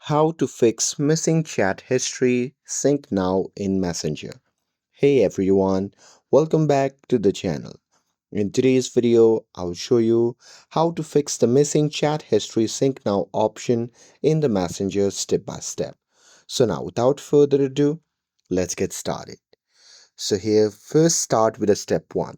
How to fix missing chat history sync now in Messenger. Hey everyone, welcome back to the channel. In today's video, I'll show you how to fix the missing chat history sync now option in the Messenger step by step. So now without further ado, let's get started. So here first start with a step 1,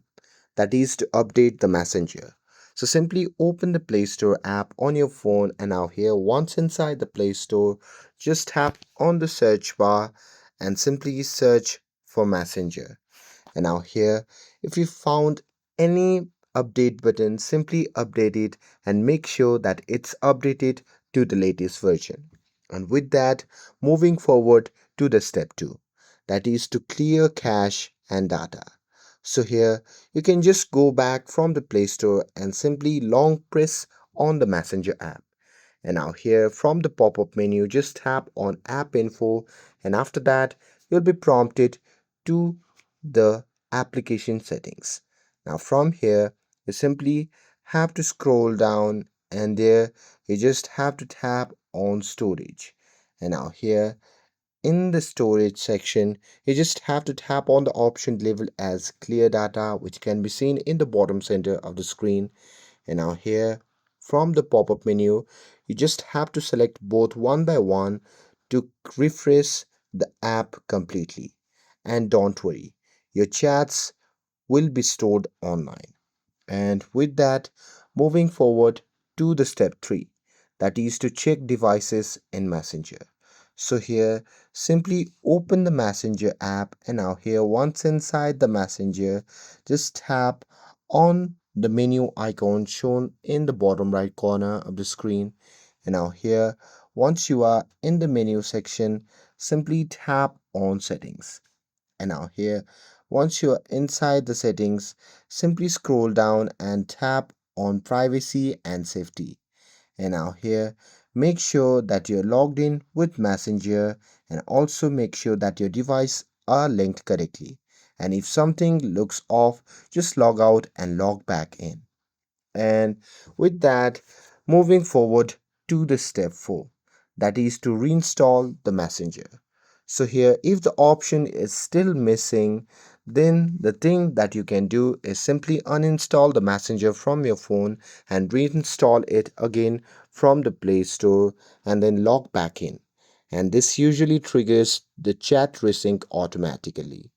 that is to update the Messenger. So simply open the Play Store app on your phone, and now here once inside the Play Store, just tap on the search bar and simply search for Messenger. And now here, if you found any update button, simply update it and make sure that it's updated to the latest version. And with that, moving forward to the step 2, that is to clear cache and data. So here you can just go back from the Play Store and simply long press on the Messenger app. And now here from the pop-up menu, just tap on app info, and after that you'll be prompted to the application settings. Now from here you simply have to scroll down, and there you just have to tap on storage. And now here in the storage section, you just have to tap on the option labeled as clear data, which can be seen in the bottom center of the screen. And now here from the pop-up menu, you just have to select both one by one to refresh the app completely. And don't worry, your chats will be stored online. And with that, moving forward to the step 3, that is to check devices in Messenger. So here simply open the Messenger app, and now here once inside the Messenger, just tap on the menu icon shown in the bottom right corner of the screen. And now here once you are in the menu section, simply tap on settings. And now here once you are inside the settings, simply scroll down and tap on privacy and safety. And now here make sure that you're logged in with Messenger, and also make sure that your device are linked correctly. And if something looks off, just log out and log back in. And with that, moving forward to the step 4, that is to reinstall the Messenger. So here if the option is still missing, then the thing that you can do is simply uninstall the Messenger from your phone and reinstall it again from the Play Store, and then log back in. And this usually triggers the chat resync automatically.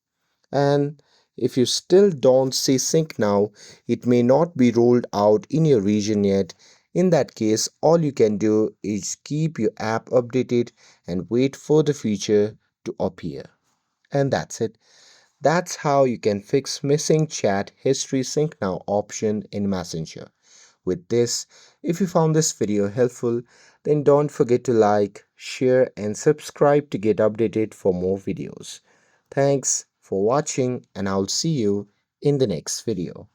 And if you still don't see sync now, it may not be rolled out in your region yet. In that case, all you can do is keep your app updated and wait for the feature to appear. And that's it. That's how you can fix missing chat history sync now option in Messenger. With this, if you found this video helpful, then don't forget to like, share and subscribe to get updated for more videos. Thanks for watching, and I'll see you in the next video.